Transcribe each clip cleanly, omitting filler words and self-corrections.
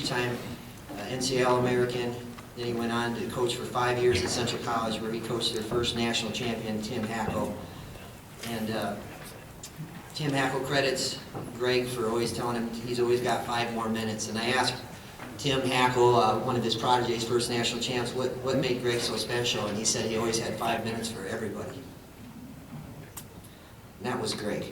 two-time NCAA American. Then he went on to coach for 5 years at Central College, where he coached their first national champion, Tim Hackle. And Tim Hackle credits Greg for always telling him he's always got 5 more minutes. And I asked Tim Hackle, one of his prodigies, first national champs, what made Greg so special? And he said he always had 5 minutes for everybody. And that was Greg.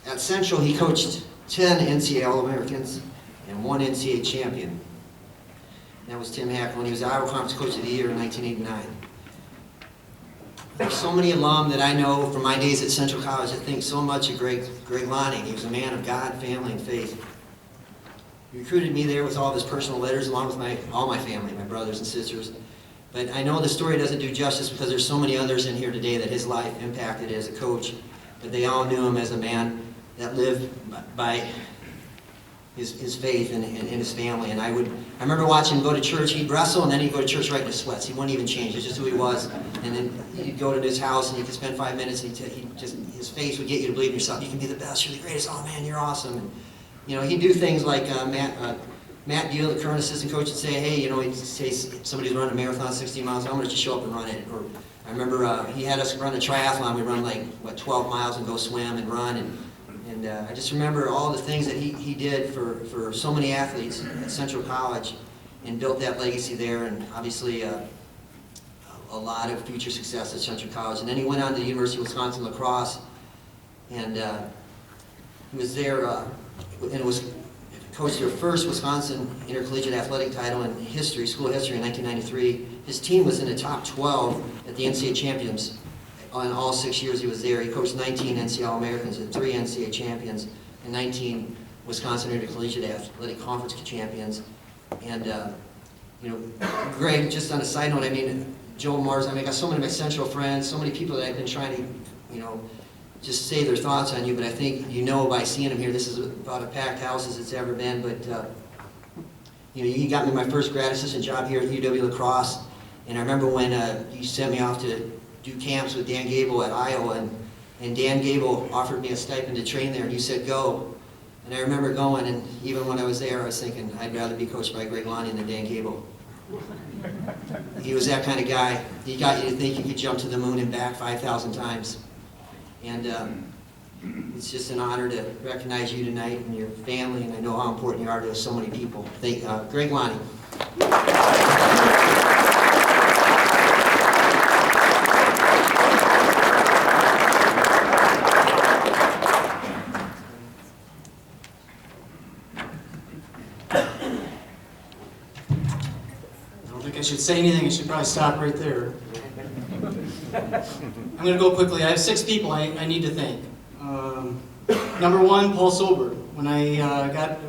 At Central, he coached 10 NCAA All-Americans and 1 NCAA champion. And that was Tim Hackle, and he was the Iowa Conference Coach of the Year in 1989. There's so many alum that I know from my days at Central College that think so much of Greg Lonning. He was a man of God, family, and faith. He recruited me there with all of his personal letters, along with all my family, my brothers and sisters. But I know the story doesn't do justice because there's so many others in here today that his life impacted as a coach. But they all knew him as a man that lived by his faith and his family. And I remember watching him go to church. He'd wrestle, and then he'd go to church right in his sweats. He wouldn't even change. It's just who he was. And then you'd go to his house, and you could spend 5 minutes, and his face would get you to believe in yourself. You can be the best. You're the greatest. Oh man, you're awesome. And, you know, he'd do things like Matt Deal, the current assistant coach, would say, hey, you know, he'd say somebody's running a marathon 60 miles. I'm going to just show up and run it. Or I remember he had us run a triathlon. We'd run like 12 miles and go swim and run. And I just remember all the things that he did for so many athletes at Central College and built that legacy there, and obviously a lot of future success at Central College. And then he went on to the University of Wisconsin lacrosse, and he was there and coached their first Wisconsin intercollegiate athletic title in history, school history, in 1993. His team was in the top 12 at the NCAA champions. In all 6 years he was there. He coached 19 NCAA Americans and 3 NCAA champions and 19 Wisconsin Intercollegiate Athletic Conference champions. And, you know, Greg, just on a side note, I mean, Joe Mars, I mean, I got so many of my Central friends, so many people that I've been trying to, you know, just say their thoughts on you, but I think you know by seeing them here, this is about a packed house as it's ever been. But, you know, you got me my first grad assistant job here at UW La Crosse, and I remember when you sent me off to do camps with Dan Gable at Iowa, and Dan Gable offered me a stipend to train there, and you said go. And I remember going, and even when I was there, I was thinking, I'd rather be coached by Greg Lonning than Dan Gable. He was that kind of guy. He got you to think you could jump to the moon and back 5,000 times. And it's just an honor to recognize you tonight and your family, and I know how important you are to so many people. Thank Greg Lonning. I should say anything, I should probably stop right there. I'm going to go quickly. I have 6 people I need to thank. Number 1, Paul Solberg. When I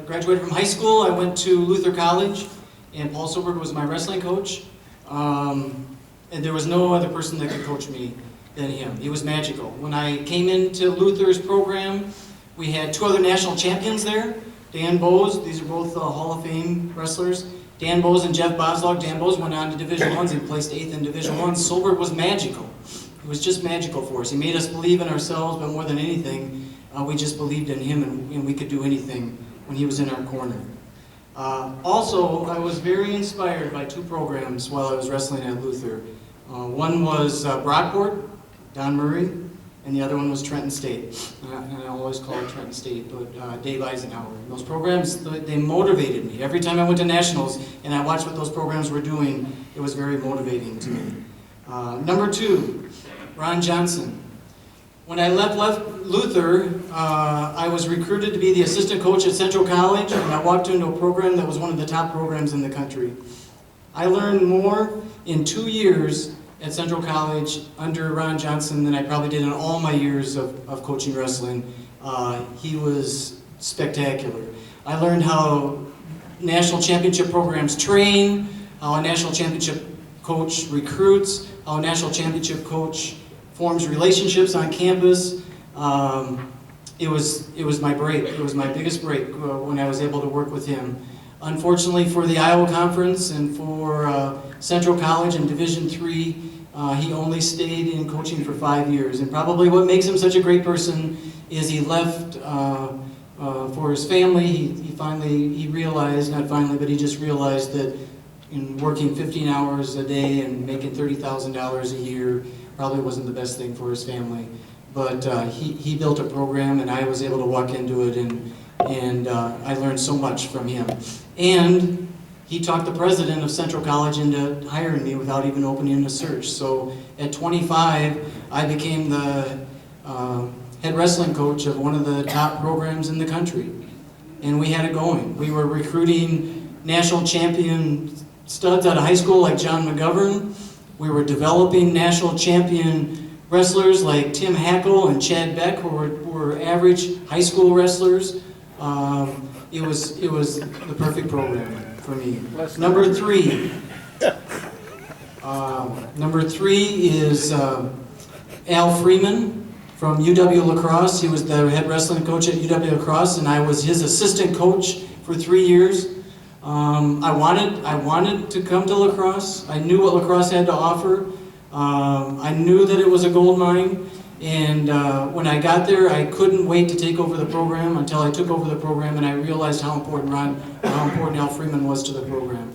graduated from high school, I went to Luther College, and Paul Solberg was my wrestling coach. And there was no other person that could coach me than him. He was magical. When I came into Luther's program, we had 2 other national champions there. Dan Bowes, these are both Hall of Fame wrestlers. Dan Bowes and Jeff Boslog. Dan Bowes went on to Division I's and placed 8th in Division I. Solberg was magical. He was just magical for us. He made us believe in ourselves, but more than anything, we just believed in him, and we could do anything when he was in our corner. Also, I was very inspired by 2 programs while I was wrestling at Luther. One was Brockport, Don Murray, and the other one was Trenton State. And I always call it Trenton State, but Dave Eisenhower. And those programs, they motivated me. Every time I went to nationals and I watched what those programs were doing, it was very motivating to me. Number 2, Ron Johnson. When I left Luther, I was recruited to be the assistant coach at Central College, and I walked into a program that was one of the top programs in the country. I learned more in 2 years at Central College under Ron Johnson than I probably did in all my years of coaching wrestling. He was spectacular. I learned how national championship programs train, how a national championship coach recruits, how a national championship coach forms relationships on campus. It was my break. It was my biggest break when I was able to work with him. Unfortunately for the Iowa Conference and for Central College in Division III, he only stayed in coaching for 5 years. And probably what makes him such a great person is he left for his family. He realized, not finally, but he just realized that in working 15 hours a day and making $30,000 a year probably wasn't the best thing for his family. But he built a program, and I was able to walk into it, and I learned so much from him. And he talked the president of Central College into hiring me without even opening a search. So at 25, I became the head wrestling coach of one of the top programs in the country. And we had it going. We were recruiting national champion studs out of high school like John McGovern. We were developing national champion wrestlers like Tim Hackle and Chad Beck, who were average high school wrestlers. It was the perfect program for me. Number three is Al Freeman from UW La Crosse. He was the head wrestling coach at UW La Crosse, and I was his assistant coach for 3 years. I wanted to come to La Crosse. I knew what La Crosse had to offer. I knew that it was a gold mine, and when I got there, I couldn't wait to take over the program until I took over the program, and I realized how important Al Freeman was to the program.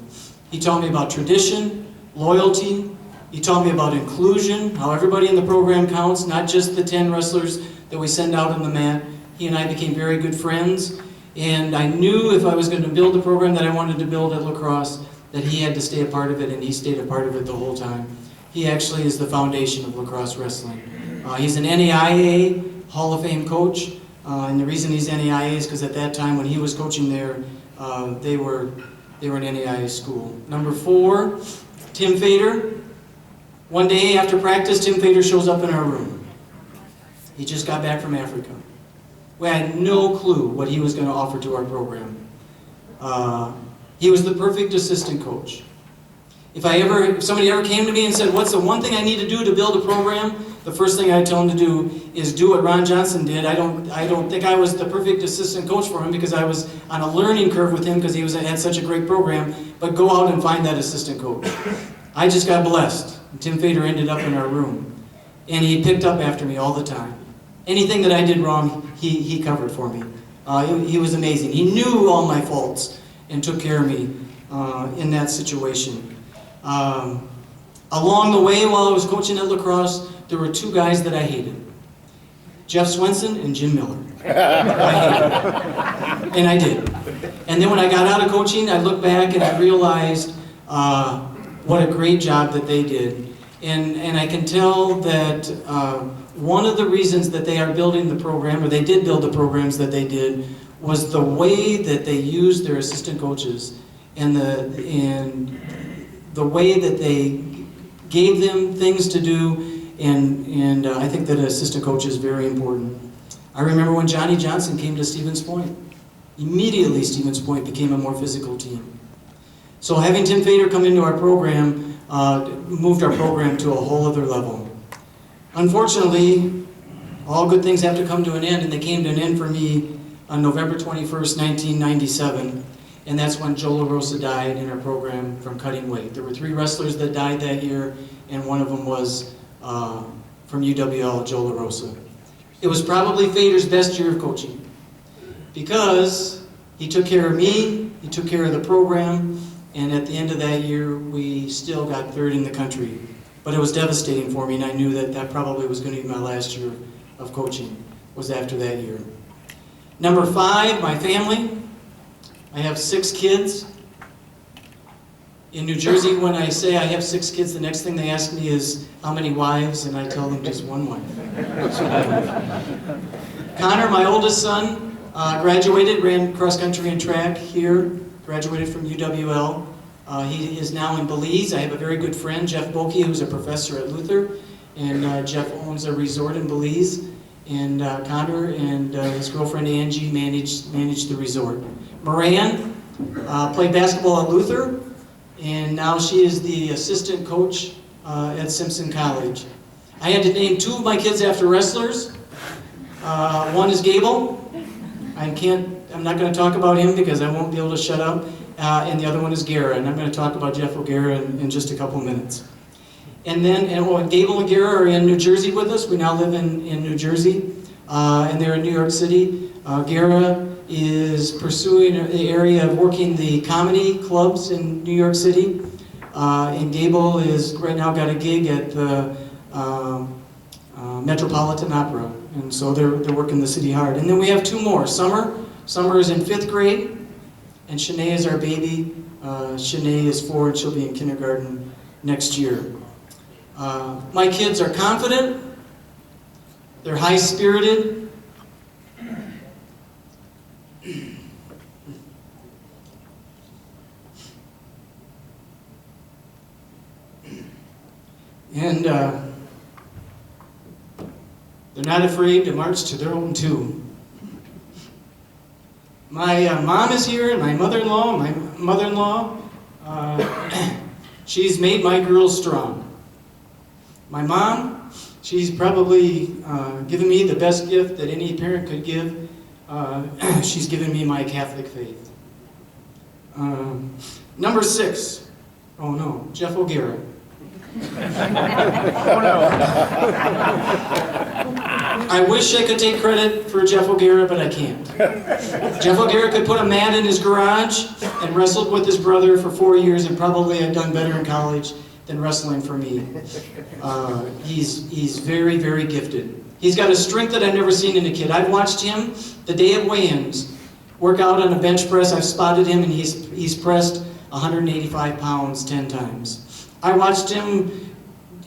He taught me about tradition, loyalty. He taught me about inclusion, how everybody in the program counts, not just the 10 wrestlers that we send out on the mat. He and I became very good friends, and I knew if I was going to build the program that I wanted to build at La Crosse, that he had to stay a part of it, and he stayed a part of it the whole time. He actually is the foundation of La Crosse wrestling. He's an NAIA Hall of Fame coach, and the reason he's NAIA is because at that time when he was coaching there, they were an NAIA school. Number 4, Tim Fader. One day after practice, Tim Fader shows up in our room. He just got back from Africa. We had no clue what he was going to offer to our program. He was the perfect assistant coach. If somebody ever came to me and said, what's the one thing I need to do to build a program? The first thing I tell him to do is do what Ron Johnson did. I don't think I was the perfect assistant coach for him because I was on a learning curve with him because he had such a great program, but go out and find that assistant coach. I just got blessed. Tim Fader ended up in our room, and he picked up after me all the time. Anything that I did wrong, he covered for me. He was amazing. He knew all my faults and took care of me in that situation. Along the way, while I was coaching at La Crosse, there were 2 guys that I hated. Jeff Swenson and Jim Miller. And I did. And then when I got out of coaching, I looked back and I realized what a great job that they did. And I can tell that one of the reasons that they are building the program, or they did build the programs that they did, was the way that they used their assistant coaches and the way that they gave them things to do, and I think that an assistant coach is very important. I remember when Johnny Johnson came to Stevens Point. Immediately Stevens Point became a more physical team. So having Tim Fader come into our program moved our program to a whole other level. Unfortunately, all good things have to come to an end, and they came to an end for me on November 21st, 1997. And that's when Joe LaRosa died in our program from cutting weight. There were 3 wrestlers that died that year, and one of them was from UWL, Joe LaRosa. It was probably Fader's best year of coaching because he took care of me, he took care of the program, and at the end of that year, we still got 3rd in the country. But it was devastating for me, and I knew that that probably was going to be my last year of coaching, was after that year. Number 5, my family. I have 6 kids. In New Jersey, when I say I have 6 kids, the next thing they ask me is, how many wives? And I tell them just 1 wife. Connor, my oldest son, graduated, ran cross country and track here, graduated from UWL. He is now in Belize. I have a very good friend, Jeff Boki, who's a professor at Luther, and Jeff owns a resort in Belize. And Connor and his girlfriend Angie managed the resort. Moran played basketball at Luther, and now she is the assistant coach at Simpson College. I had to name 2 of my kids after wrestlers. One is Gable. I'm not going to talk about him because I won't be able to shut up. And the other one is Guerra, and I'm going to talk about Jeff O'Gara in just a couple minutes. And then Gable and Guerra are in New Jersey with us. We now live in New Jersey. and they're in New York City. Gara is pursuing the area of working the comedy clubs in New York City. And Gable is right now got a gig at the Metropolitan Opera, and so they're working the city hard. And then we have two more. Summer is in 5th grade, and Shanae is our baby. Shanae is 4 and she'll be in kindergarten next year. My kids are confident, they're high-spirited, and they're not afraid to march to their own tune. My mom is here, and my mother-in-law, she's made my girls strong. My mom, she's probably given me the best gift that any parent could give. She's given me my Catholic faith. Number 6. Oh no, Jeff O'Gara. I wish I could take credit for Jeff O'Gara, but I can't. Jeff O'Gara could put a mat in his garage and wrestled with his brother for 4 years and probably had done better in college than wrestling for me. He's very, very gifted. He's got a strength that I've never seen in a kid. I've watched him the day of weigh-ins work out on a bench press. I've spotted him and he's pressed 185 pounds 10 times. I watched him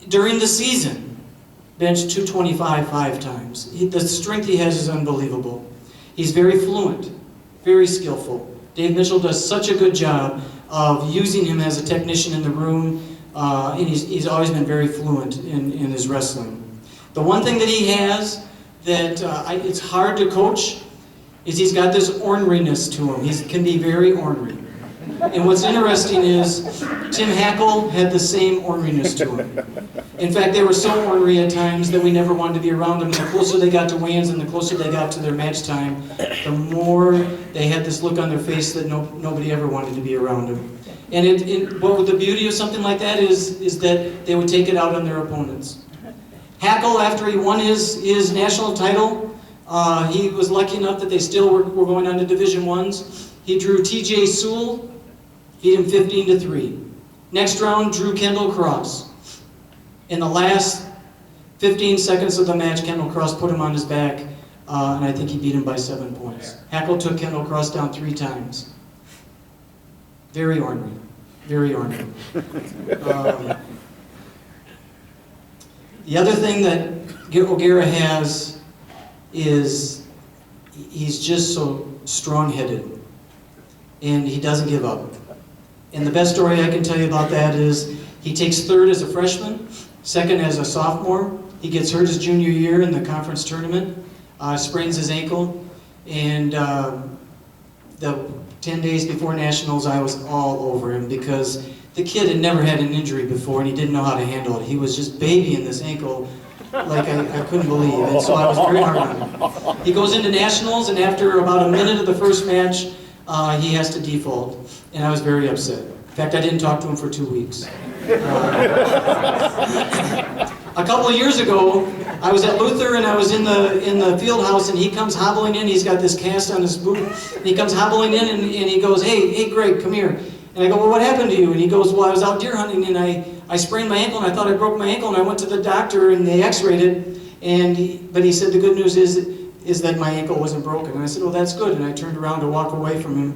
during the season bench 225 5 times. The strength he has is unbelievable. He's very fluent, very skillful. Dave Mitchell does such a good job of using him as a technician in the room, and he's always been very fluent in his wrestling. The one thing that he has that it's hard to coach is he's got this orneriness to him. He can be very ornery. And what's interesting is Tim Hackle had the same orneriness to him. In fact, they were so ornery at times that we never wanted to be around them. The closer they got to weigh-ins and the closer they got to their match time, the more they had this look on their face that nobody ever wanted to be around them. And what the beauty of something like that is that they would take it out on their opponents. Hackle, after he won his national title, he was lucky enough that they still were going on to Division I's. He drew T.J. Sewell, beat him 15-3. Next round, drew Kendall Cross. In the last 15 seconds of the match, Kendall Cross put him on his back, and I think he beat him by 7 points. Hackle took Kendall Cross down 3 times. Very ornery, very ornery. The other thing that O'Gara has is he's just so strong-headed, and he doesn't give up. And the best story I can tell you about that is he takes 3rd as a freshman, 2nd as a sophomore. He gets hurt his junior year in the conference tournament, sprains his ankle, and the 10 days before nationals I was all over him because the kid had never had an injury before and he didn't know how to handle it. He was just babying this ankle like I couldn't believe, and so I was very hard on him. He goes into nationals, and after about a minute of the first match, he has to default, and I was very upset. In fact, I didn't talk to him for 2 weeks. A couple of years ago, I was at Luther and I was in the field house, and he comes hobbling in. He's got this cast on his boot, and he comes hobbling in and he goes, hey Greg, come here. And I go, well, what happened to you? And he goes, well, I was out deer hunting and I sprained my ankle and I thought I broke my ankle, and I went to the doctor and they x-rayed it, but he said the good news is that my ankle wasn't broken. And I said, well, that's good. And I turned around to walk away from him.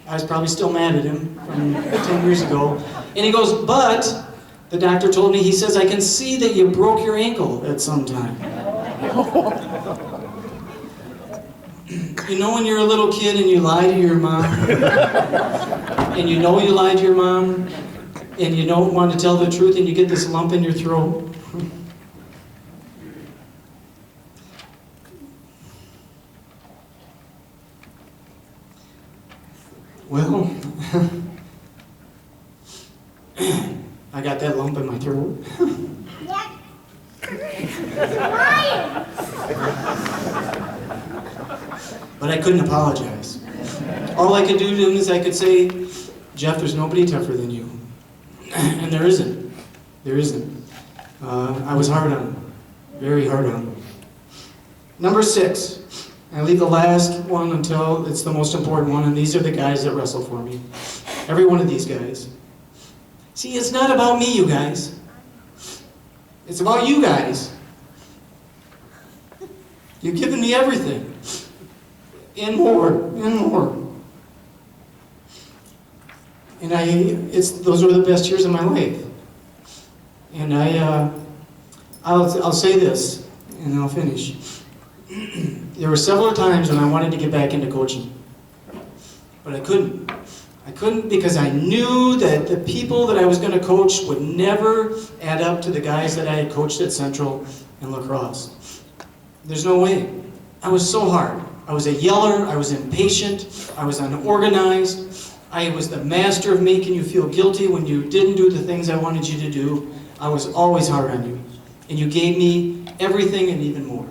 I was probably still mad at him from 10 years ago. And he goes, but the doctor told me, he says, I can see that you broke your ankle at some time. You know when you're a little kid and you lie to your mom? And you know you lied to your mom? And you don't want to tell the truth and you get this lump in your throat? Well, I got that lump in my throat. But I couldn't apologize. All I could do to him is I could say, Jeff, there's nobody tougher than you. And there isn't. There isn't. I was hard on him. Very hard on him. Number 6. I leave the last one until it's the most important one, and these are the guys that wrestle for me. Every one of these guys. See, it's not about me, you guys. It's about you guys. You've given me everything. And more, and more. And those were the best years of my life. And I'll say this, and I'll finish. There were several times when I wanted to get back into coaching, but I couldn't. I couldn't because I knew that the people that I was going to coach would never add up to the guys that I had coached at Central and La Crosse. There's no way. I was so hard. I was a yeller, I was impatient, I was unorganized, I was the master of making you feel guilty when you didn't do the things I wanted you to do. I was always hard on you. And you gave me everything and even more.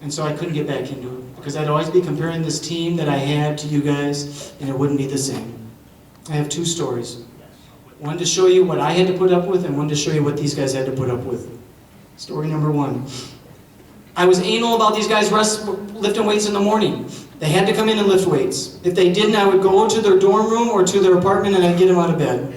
And so I couldn't get back into it, because I'd always be comparing this team that I had to you guys, and it wouldn't be the same. I have 2 stories. One to show you what I had to put up with, and one to show you what these guys had to put up with. Story number 1. I was anal about these guys lifting weights in the morning. They had to come in and lift weights. If they didn't, I would go to their dorm room or to their apartment and I'd get them out of bed.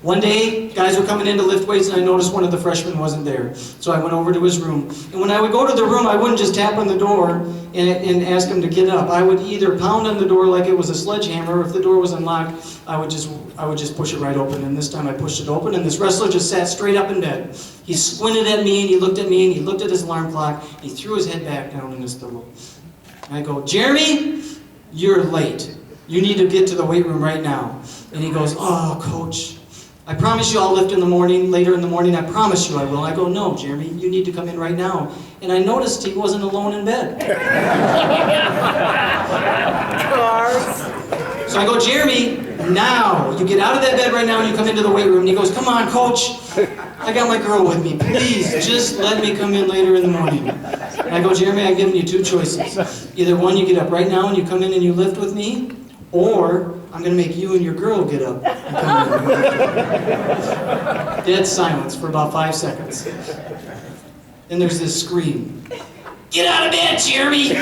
One day, guys were coming in to lift weights and I noticed one of the freshmen wasn't there. So I went over to his room. And when I would go to the room, I wouldn't just tap on the door and ask him to get up. I would either pound on the door like it was a sledgehammer, or if the door was unlocked, I would just push it right open. And this time I pushed it open and this wrestler just sat straight up in bed. He squinted at me and he looked at me and he looked at his alarm clock. He threw his head back down in his pillow. And I go, "Jeremy, you're late. You need to get to the weight room right now." And he goes, "Oh, coach, I promise you I'll lift in the morning, later in the morning, I promise you I will." I go, "No, Jeremy, you need to come in right now." And I noticed he wasn't alone in bed. So I go, "Jeremy, now, you get out of that bed right now and you come into the weight room." And he goes, "Come on, coach, I got my girl with me. Please, just let me come in later in the morning." And I go, "Jeremy, I've given you 2 choices. Either one, you get up right now and you come in and you lift with me, or I'm going to make you and your girl get up and come in." Dead silence for about 5 seconds. Then there's this scream. "Get out of bed, Jeremy!"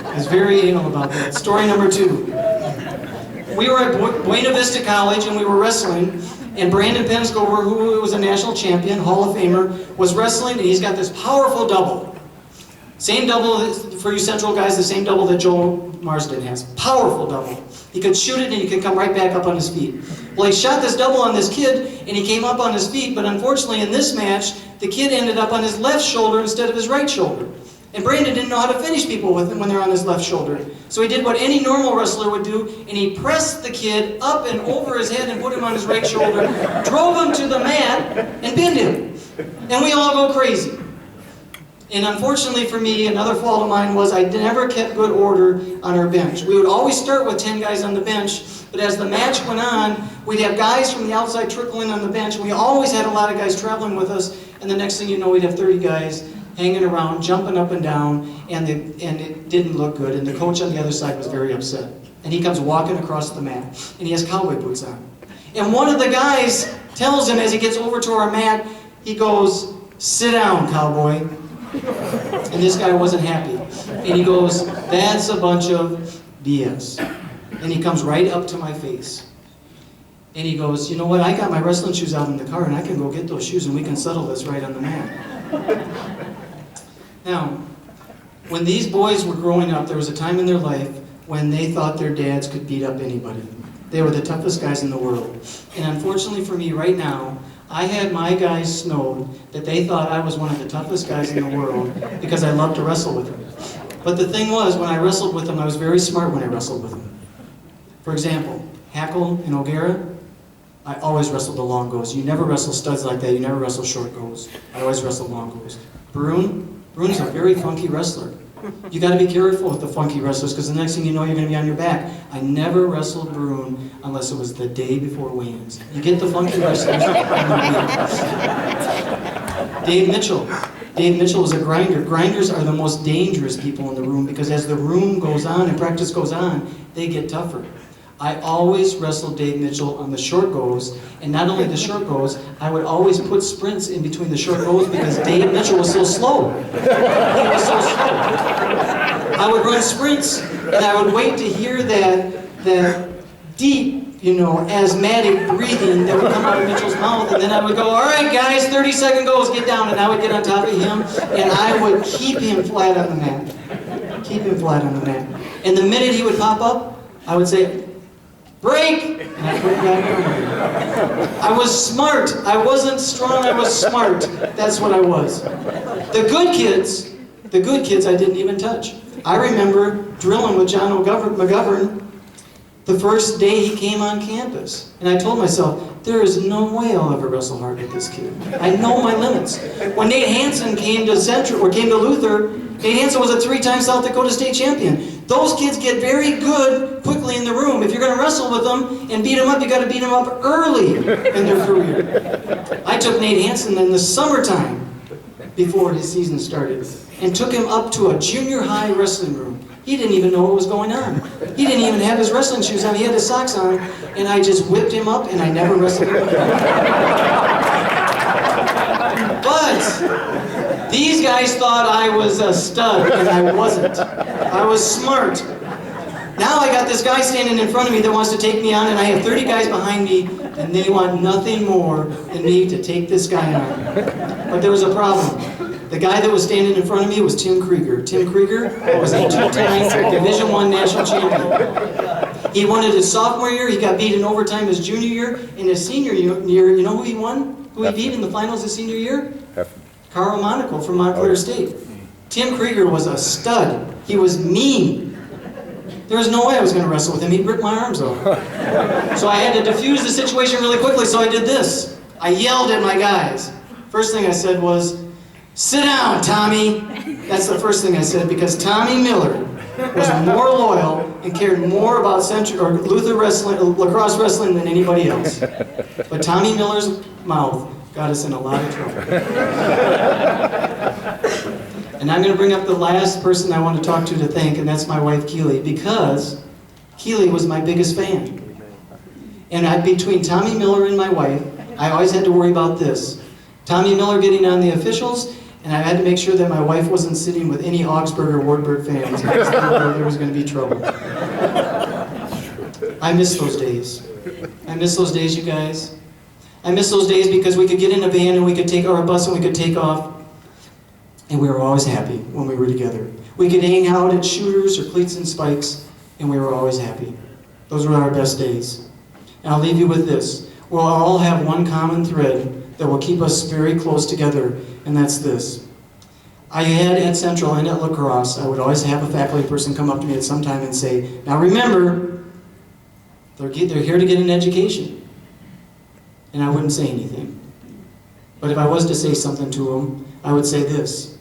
I was very anal about that. Story number 2. We were at Buena Vista College and we were wrestling, and Brandon Penscover, who was a national champion, Hall of Famer, was wrestling, and he's got this powerful double. Same double, for you Central guys, the same double that Joel Marsden has. Powerful double. He could shoot it and he could come right back up on his feet. Well, he shot this double on this kid and he came up on his feet, but unfortunately in this match, the kid ended up on his left shoulder instead of his right shoulder. And Brandon didn't know how to finish people with him when they're on his left shoulder. So he did what any normal wrestler would do, and he pressed the kid up and over his head and put him on his right shoulder, drove him to the mat, and pinned him. And we all go crazy. And unfortunately for me, another fault of mine was I never kept good order on our bench. We would always start with 10 guys on the bench, but as the match went on, we'd have guys from the outside trickle in on the bench, and we always had a lot of guys traveling with us, and the next thing you know, we'd have 30 guys hanging around, jumping up and down, and it didn't look good, and the coach on the other side was very upset. And he comes walking across the mat, and he has cowboy boots on. And one of the guys tells him as he gets over to our mat, he goes, "Sit down, cowboy." And this guy wasn't happy. And he goes, "That's a bunch of BS." And he comes right up to my face. And he goes, "You know what, I got my wrestling shoes out in the car and I can go get those shoes and we can settle this right on the mat." Now, when these boys were growing up, there was a time in their life when they thought their dads could beat up anybody. They were the toughest guys in the world. And unfortunately for me right now, I had my guys snowed that they thought I was one of the toughest guys in the world because I loved to wrestle with them. But the thing was, when I wrestled with them, I was very smart when I wrestled with them. For example, Hackle and O'Gara, I always wrestled the long goes. You never wrestle studs like that. You never wrestle short goes. I always wrestle long goes. Barun's a very funky wrestler. You got to be careful with the funky wrestlers because the next thing you know, you're going to be on your back. I never wrestled Barun unless it was the day before weigh-ins. You get the funky wrestlers on the weigh-ins. Dave Mitchell. Dave Mitchell was a grinder. Grinders are the most dangerous people in the room because as the room goes on and practice goes on, they get tougher. I always wrestled Dave Mitchell on the short goes, and not only the short goes, I would always put sprints in between the short goes because Dave Mitchell was so slow. He was so slow. I would run sprints, and I would wait to hear that deep, asthmatic breathing that would come out of Mitchell's mouth, and then I would go, all right, guys, 30-second goes, get down, and I would get on top of him, and I would keep him flat on the mat. Keep him flat on the mat. And the minute he would pop up, I would say, break! And I put it back on. I was smart. I wasn't strong, I was smart. That's what I was. The good kids I didn't even touch. I remember drilling with John McGovern the first day he came on campus. And I told myself, there is no way I'll ever wrestle hard with this kid. I know my limits. When Nate Hansen came to Luther, Nate Hansen was a 3-time South Dakota state champion. Those kids get very good quickly in the room. If you're going to wrestle with them and beat them up, you got to beat them up early in their career. I took Nate Hansen in the summertime before his season started and took him up to a junior high wrestling room. He didn't even know what was going on. He didn't even have his wrestling shoes on. He had his socks on, and I just whipped him up, and I never wrestled him again. But these guys thought I was a stud, and I wasn't. I was smart. Now I got this guy standing in front of me that wants to take me on, and I have 30 guys behind me, and they want nothing more than me to take this guy on. But there was a problem. The guy that was standing in front of me was Tim Krieger. Tim Krieger was a 2-time Division I national champion. He won it his sophomore year. He got beat in overtime his junior year. In his senior year, you know who he won? Who he beat in the finals his senior year? Carl Monaco from Montclair State. Tim Krieger was a stud. He was mean. There was no way I was going to wrestle with him. He'd rip my arms off. So I had to diffuse the situation really quickly, so I did this. I yelled at my guys. First thing I said was, sit down, Tommy. That's the first thing I said, because Tommy Miller was more loyal and cared more about Luther lacrosse wrestling than anybody else. But Tommy Miller's mouth got us in a lot of trouble. And I'm going to bring up the last person I want to talk to thank, and that's my wife, Keely, because Keely was my biggest fan. And between Tommy Miller and my wife, I always had to worry about this. Tommy Miller getting on the officials, and I had to make sure that my wife wasn't sitting with any Augsburg or Wartburg fans because there was going to be trouble. I miss those days. I miss those days, you guys. I miss those days because we could get in a van and we could take our bus and we could take off. And we were always happy when we were together. We could hang out at Shooters or Cleats and Spikes, and we were always happy. Those were our best days. And I'll leave you with this. We'll all have one common thread that will keep us very close together, and that's this. I had at Central and at lacrosse, I would always have a faculty person come up to me at some time and say, now remember, they're here to get an education. And I wouldn't say anything. But if I was to say something to them, I would say this.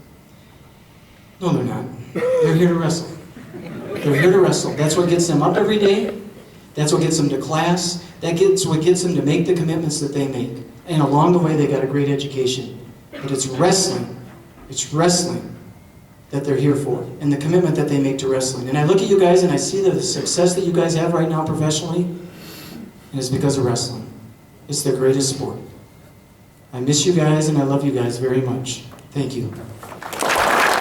No, they're not. They're here to wrestle. They're here to wrestle. That's what gets them up every day. That's what gets them to class. That's what gets them to make the commitments that they make. And along the way, they got a great education. But it's wrestling that they're here for, and the commitment that they make to wrestling. And I look at you guys and I see the success that you guys have right now professionally, and it's because of wrestling. It's the greatest sport. I miss you guys and I love you guys very much. Thank you.